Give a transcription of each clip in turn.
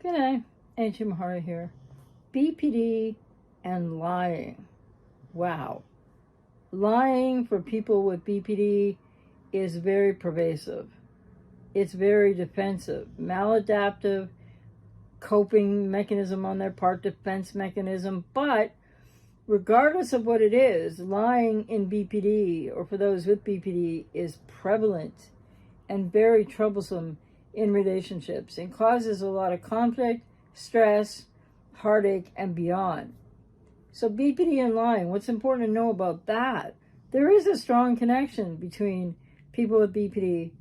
G'day, ajmahari here. BPD and lying. Wow. Lying for people with BPD is very pervasive. It's very defensive, maladaptive, coping mechanism on their part, defense mechanism. But regardless of what it is, lying in BPD, or for those with BPD, is prevalent and very troublesome in relationships and causes a lot of conflict, stress, heartache, and beyond. So BPD and lying, what's important to know about that? There is a strong connection between people with BPD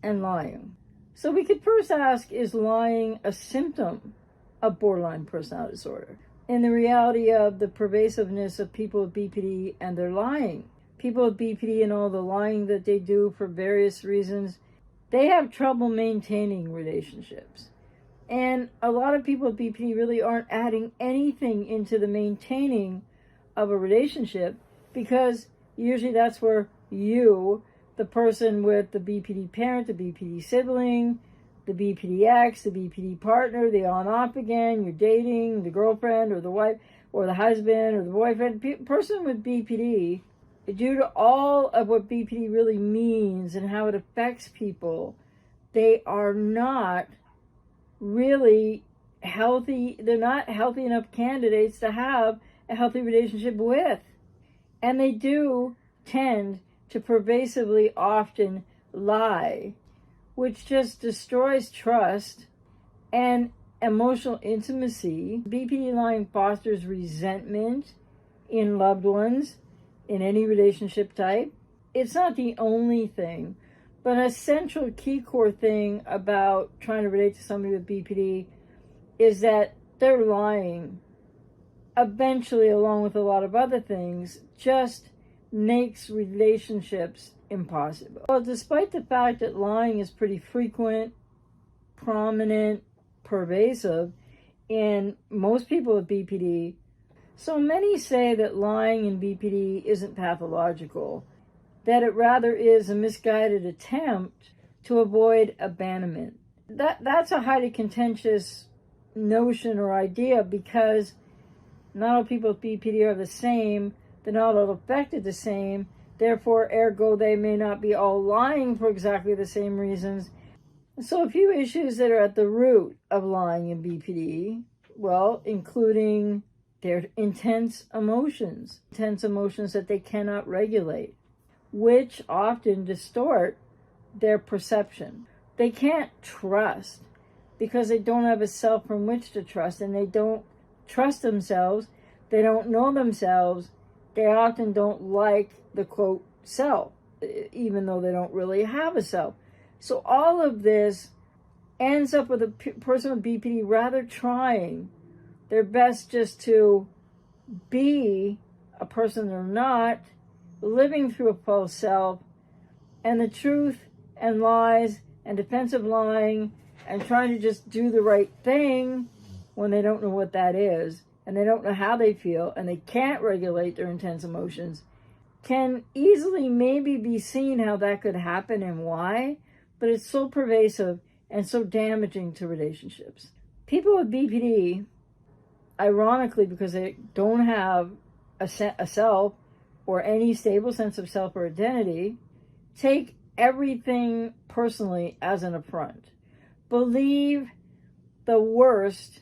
and lying. So we could first ask, is lying a symptom of borderline personality disorder? In the reality of the pervasiveness of people with BPD and their lying. People with BPD and all the lying that they do for various reasons, they have trouble maintaining relationships. And a lot of people with BPD really aren't adding anything into the maintaining of a relationship, because usually that's where you, the person with the BPD parent, the BPD sibling, the BPD ex, the BPD partner, the on-off again, you're dating, the girlfriend or the wife or the husband or the boyfriend, person with BPD, due to all of what BPD really means and how it affects people, they are not really healthy. They're not healthy enough candidates to have a healthy relationship with. And they do tend to pervasively often lie, which just destroys trust and emotional intimacy. BPD lying fosters resentment in loved ones, in any relationship type. It's not the only thing, but a central key core thing about trying to relate to somebody with BPD is that their lying, eventually, along with a lot of other things, just makes relationships impossible. Well, despite the fact that lying is pretty frequent, prominent, pervasive in most people with BPD, so many say that lying in BPD isn't pathological, that it rather is a misguided attempt to avoid abandonment. That's a highly contentious notion or idea, because not all people with BPD are the same, they're not all affected the same, therefore, ergo, they may not be all lying for exactly the same reasons. So a few issues that are at the root of lying in BPD, well, including their intense emotions that they cannot regulate, which often distort their perception. They can't trust because they don't have a self from which to trust, and they don't trust themselves, they don't know themselves, they often don't like the quote self, even though they don't really have a self. So all of this ends up with a person with BPD rather trying their best just to be a person they're not, living through a false self, and the truth and lies and defensive lying and trying to just do the right thing when they don't know what that is, and they don't know how they feel, and they can't regulate their intense emotions, can easily maybe be seen how that could happen and why, but it's so pervasive and so damaging to relationships. People with BPD, ironically, because they don't have a self or any stable sense of self or identity, take everything personally as an affront. Believe the worst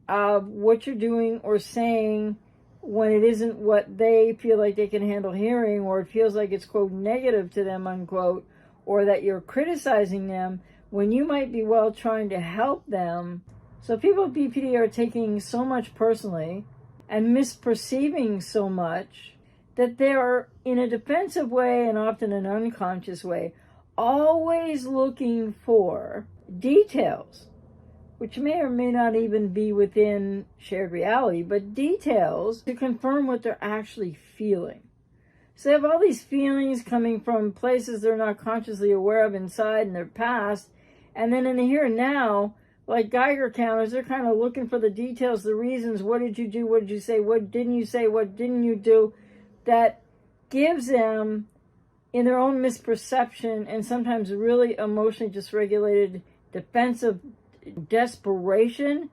of what you're doing or saying when it isn't what they feel like they can handle hearing, or it feels like it's, quote, negative to them, unquote, or that you're criticizing them when you might be well trying to help them. So people with BPD are taking so much personally and misperceiving so much that they're, in a defensive way and often an unconscious way, always looking for details, which may or may not even be within shared reality, but details to confirm what they're actually feeling. So they have all these feelings coming from places they're not consciously aware of inside in their past, and then in the here and now, like Geiger counters, they're kind of looking for the details, the reasons, what did you do, what did you say, what didn't you say, what didn't you do, that gives them, in their own misperception and sometimes really emotionally dysregulated, defensive desperation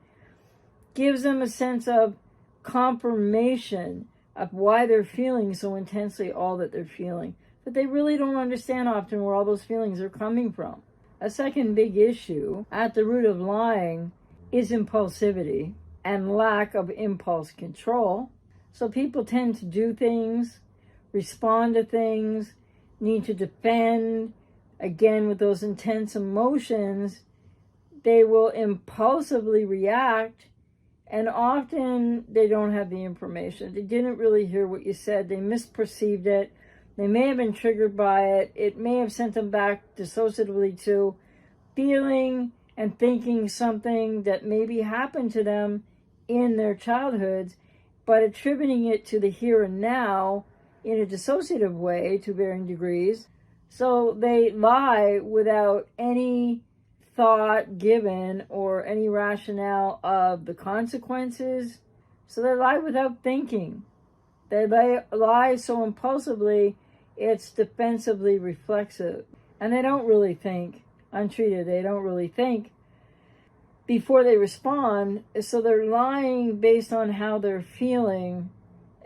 gives them a sense of confirmation of why they're feeling so intensely all that they're feeling. But they really don't understand often where all those feelings are coming from. A second big issue at the root of lying is impulsivity and lack of impulse control. So people tend to do things, respond to things, need to defend. Again, with those intense emotions, they will impulsively react, and often they don't have the information. They didn't really hear what you said. They misperceived it. They may have been triggered by it. It may have sent them back dissociatively to feeling and thinking something that maybe happened to them in their childhoods, but attributing it to the here and now in a dissociative way to varying degrees. So they lie without any thought given or any rationale of the consequences. So they lie without thinking. They lie so impulsively, it's defensively reflexive. And they don't really think untreated. They don't really think before they respond. So they're lying based on how they're feeling.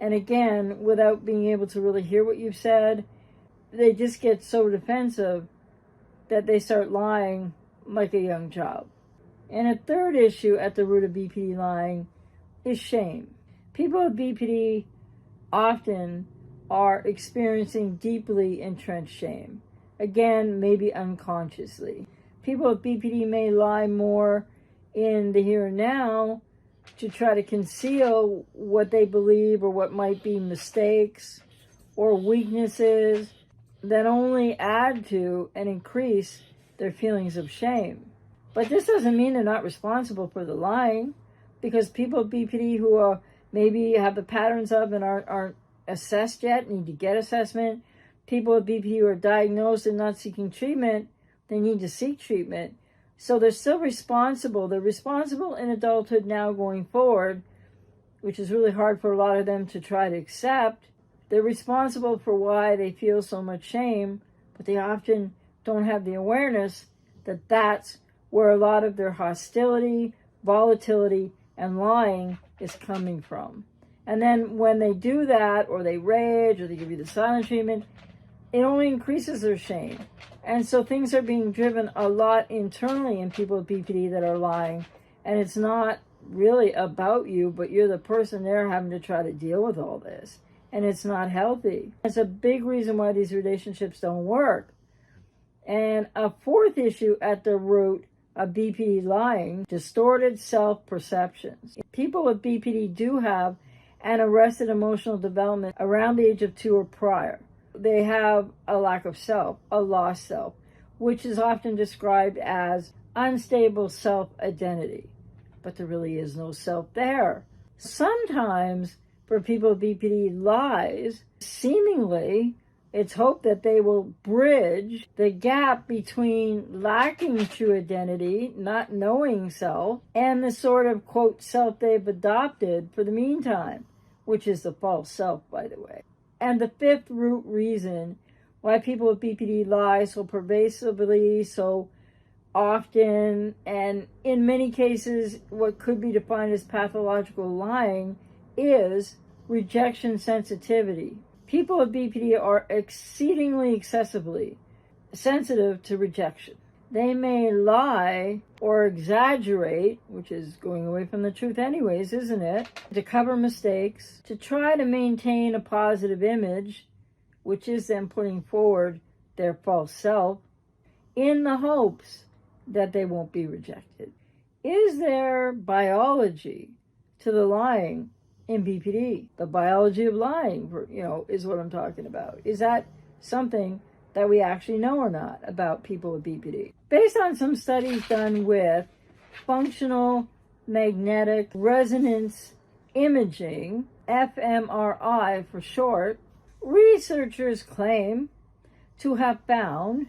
And again, without being able to really hear what you've said, they just get so defensive that they start lying like a young child. And a third issue at the root of BPD lying is shame. People with BPD often are experiencing deeply entrenched shame. Again, maybe unconsciously. People with BPD may lie more in the here and now to try to conceal what they believe or what might be mistakes or weaknesses that only add to and increase their feelings of shame. But this doesn't mean they're not responsible for the lying, because people with BPD who are maybe have the patterns of and aren't assessed yet, need to get assessment. People with BPD who are diagnosed and not seeking treatment, they need to seek treatment. So they're still responsible. They're responsible in adulthood now going forward, which is really hard for a lot of them to try to accept. They're responsible for why they feel so much shame, but they often don't have the awareness that that's where a lot of their hostility, volatility, and lying is coming from. And then when they do that, or they rage, or they give you the silent treatment, it only increases their shame. And so things are being driven a lot internally in people with BPD that are lying. And it's not really about you, but you're the person there having to try to deal with all this. And it's not healthy. It's a big reason why these relationships don't work. And a fourth issue at the root of BPD lying, distorted self-perceptions. People with BPD do have an arrested emotional development around the age of 2 or prior. They have a lack of self, a lost self, which is often described as unstable self-identity. But there really is no self there. Sometimes for people with BPD lies, seemingly, it's hoped that they will bridge the gap between lacking true identity, not knowing self, and the sort of, quote, self they've adopted for the meantime, which is the false self, by the way. And the fifth root reason why people with BPD lie so pervasively, so often, and in many cases, what could be defined as pathological lying, is rejection sensitivity. People with BPD are exceedingly excessively sensitive to rejection. They may lie or exaggerate, which is going away from the truth anyways, isn't it? To cover mistakes, to try to maintain a positive image, which is them putting forward their false self, in the hopes that they won't be rejected. Is there biology to the lying in BPD? The biology of lying, is what I'm talking about. Is that something that we actually know or not about people with BPD? Based on some studies done with functional magnetic resonance imaging, fMRI for short, researchers claim to have found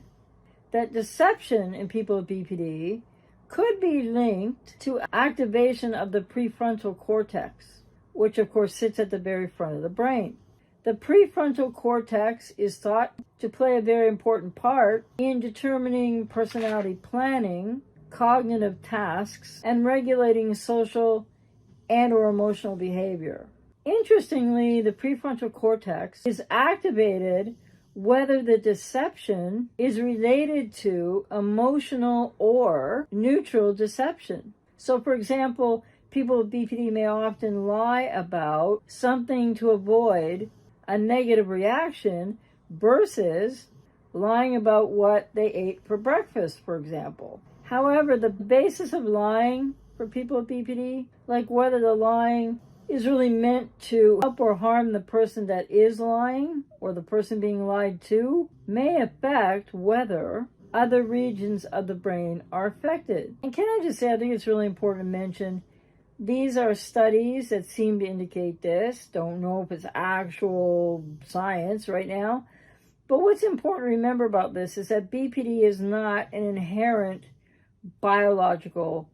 that deception in people with BPD could be linked to activation of the prefrontal cortex, which of course sits at the very front of the brain. The prefrontal cortex is thought to play a very important part in determining personality planning, cognitive tasks and regulating social and or emotional behavior. Interestingly, the prefrontal cortex is activated whether the deception is related to emotional or neutral deception. So, for example, people with BPD may often lie about something to avoid a negative reaction versus lying about what they ate for breakfast, for example. However, the basis of lying for people with BPD, like whether the lying is really meant to help or harm the person that is lying or the person being lied to, may affect whether other regions of the brain are affected. And can I just say, I think it's really important to mention, these are studies that seem to indicate this. Don't know if it's actual science right now. But what's important to remember about this is that BPD is not an inherent biological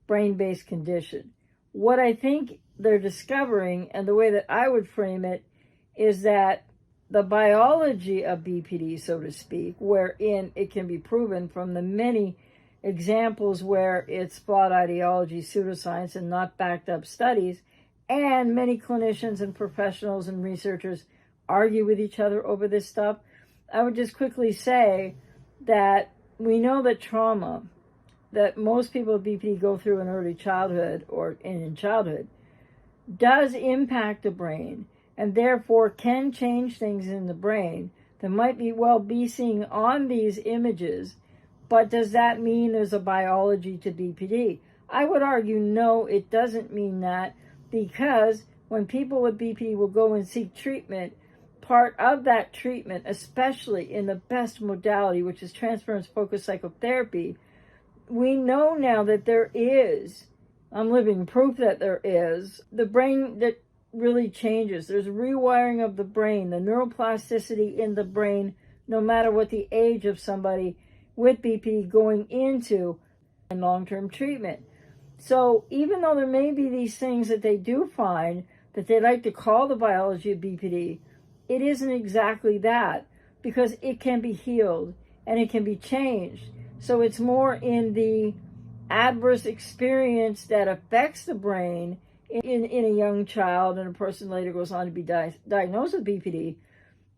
brain-based condition. What I think they're discovering, and the way that I would frame it, is that the biology of BPD, so to speak, wherein it can be proven from the many examples where it's flawed ideology, pseudoscience, and not backed up studies, and many clinicians and professionals and researchers argue with each other over this stuff, I would just quickly say that we know that trauma that most people with BPD go through in early childhood or in childhood does impact the brain and therefore can change things in the brain that might be seen on these images. But does that mean there's a biology to BPD? I would argue no, it doesn't mean that, because when people with BPD will go and seek treatment, part of that treatment, especially in the best modality, which is transference-focused psychotherapy, we know now that there is, I'm living proof that there is, the brain that really changes. There's rewiring of the brain, the neuroplasticity in the brain, no matter what the age of somebody with BPD going into long-term treatment. So even though there may be these things that they do find that they like to call the biology of BPD, it isn't exactly that, because it can be healed and it can be changed. So it's more in the adverse experience that affects the brain in a young child, and a person later goes on to be diagnosed with BPD,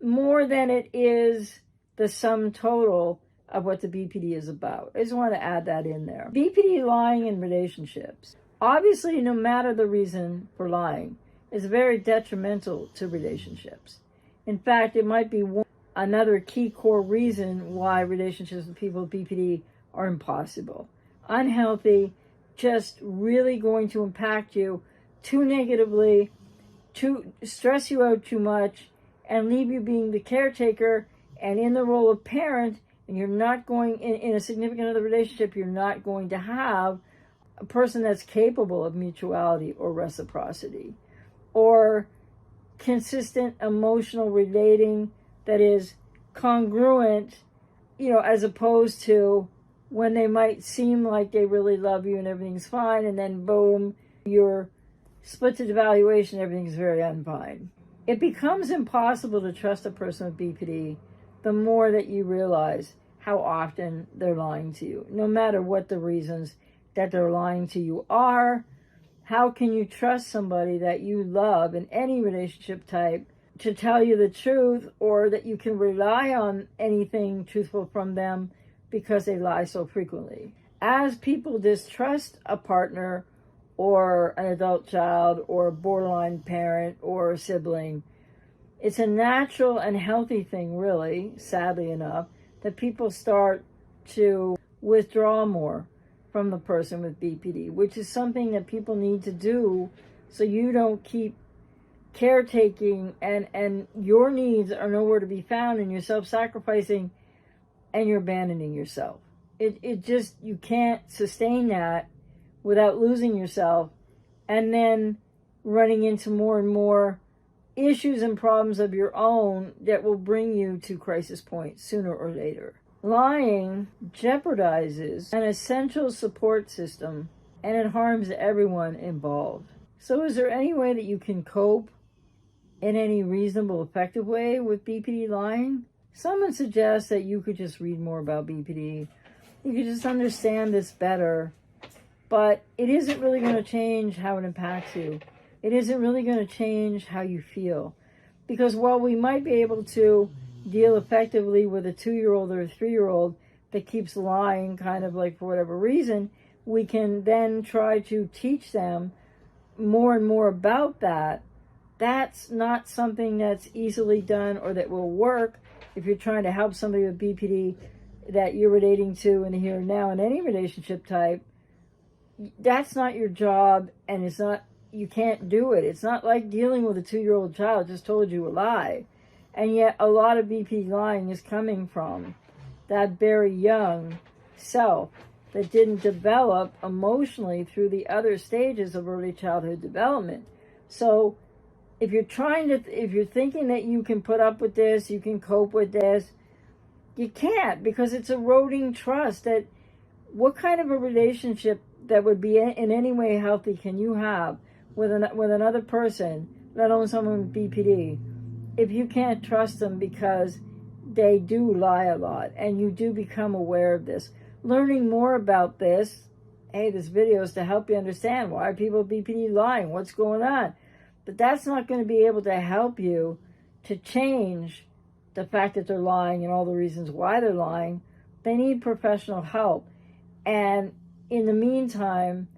more than it is the sum total of what the BPD is about. I just want to add that in there. BPD lying in relationships. Obviously, no matter the reason for lying, is very detrimental to relationships. In fact, it might be another key core reason why relationships with people with BPD are impossible. Unhealthy, just really going to impact you too negatively, to stress you out too much, and leave you being the caretaker and in the role of parent, and you're not going, in a significant other relationship, you're not going to have a person that's capable of mutuality or reciprocity, or consistent emotional relating that is congruent, as opposed to when they might seem like they really love you and everything's fine, and then boom, you're split to devaluation, everything's very unfine. It becomes impossible to trust a person with BPD the more that you realize how often they're lying to you, no matter what the reasons that they're lying to you are. How can you trust somebody that you love in any relationship type to tell you the truth, or that you can rely on anything truthful from them, because they lie so frequently? As people distrust a partner or an adult child or a borderline parent or a sibling, it's a natural and healthy thing, really, sadly enough, that people start to withdraw more from the person with BPD, which is something that people need to do so you don't keep caretaking and your needs are nowhere to be found, and you're self-sacrificing and you're abandoning yourself. It just, you can't sustain that without losing yourself and then running into more and more issues and problems of your own that will bring you to crisis points sooner or later. Lying jeopardizes an essential support system, and it harms everyone involved. So is there any way that you can cope in any reasonable, effective way with BPD lying? Someone suggests that you could just read more about BPD, you can just understand this better. But it isn't really going to change how it impacts you. It isn't really going to change how you feel. Because while we might be able to deal effectively with a 2-year-old or a 3-year-old that keeps lying, kind of like for whatever reason, we can then try to teach them more and more about that. That's not something that's easily done or that will work if you're trying to help somebody with BPD that you're relating to in the here and now in any relationship type. That's not your job, and it's not, you can't do it. It's not like dealing with a 2-year-old child just told you a lie. And yet a lot of BPD lying is coming from that very young self that didn't develop emotionally through the other stages of early childhood development. So if you're thinking that you can put up with this, you can cope with this, you can't, because it's eroding trust. That what kind of a relationship that would be in any way healthy can you have with another person, let alone someone with BPD, if you can't trust them because they do lie a lot, and you do become aware of this? Learning more about this, hey, this video is to help you understand why are people with BPD lying, what's going on. But that's not going to be able to help you to change the fact that they're lying and all the reasons why they're lying. They need professional help. And in the meantime,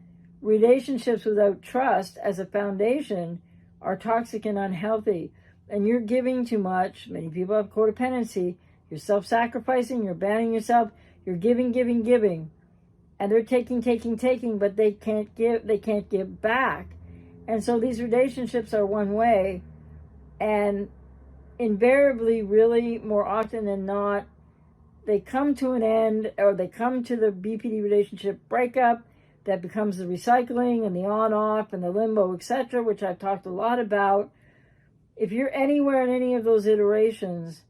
relationships without trust as a foundation are toxic and unhealthy. And you're giving too much. Many people have codependency. You're self-sacrificing. You're abandoning yourself. You're giving, and they're taking, but they can't give back. And so these relationships are one way, and invariably, really more often than not, they come to an end, or they come to the BPD relationship breakup that becomes the recycling and the on-off and the limbo, etc., which I've talked a lot about. If you're anywhere in any of those iterations,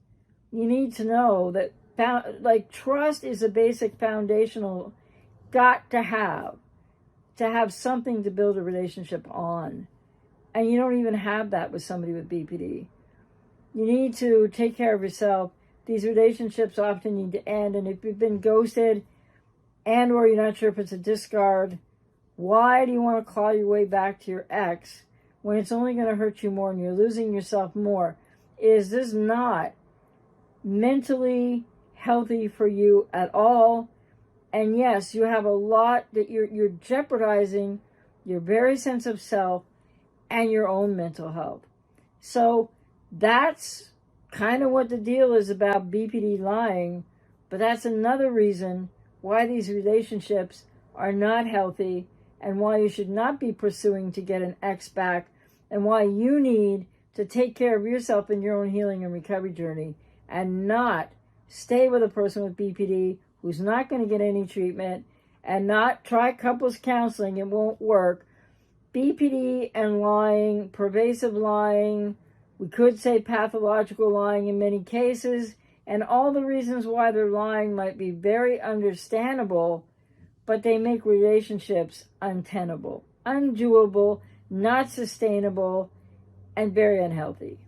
you need to know that trust is a basic foundational, got to have something to build a relationship on. And you don't even have that with somebody with BPD. You need to take care of yourself. These relationships often need to end. And if you've been ghosted and or you're not sure if it's a discard, why do you want to claw your way back to your ex when it's only going to hurt you more and you're losing yourself more? Is this not mentally healthy for you at all? And yes, you have a lot that you're jeopardizing your very sense of self and your own mental health. So that's kind of what the deal is about BPD lying. But that's another reason why these relationships are not healthy, and why you should not be pursuing to get an ex back, and why you need to take care of yourself in your own healing and recovery journey, and not stay with a person with BPD who's not going to get any treatment, and not try couples counseling. It won't work. BPD and lying, pervasive lying, we could say pathological lying in many cases, and all the reasons why they're lying might be very understandable, but they make relationships untenable, undoable, not sustainable, and very unhealthy.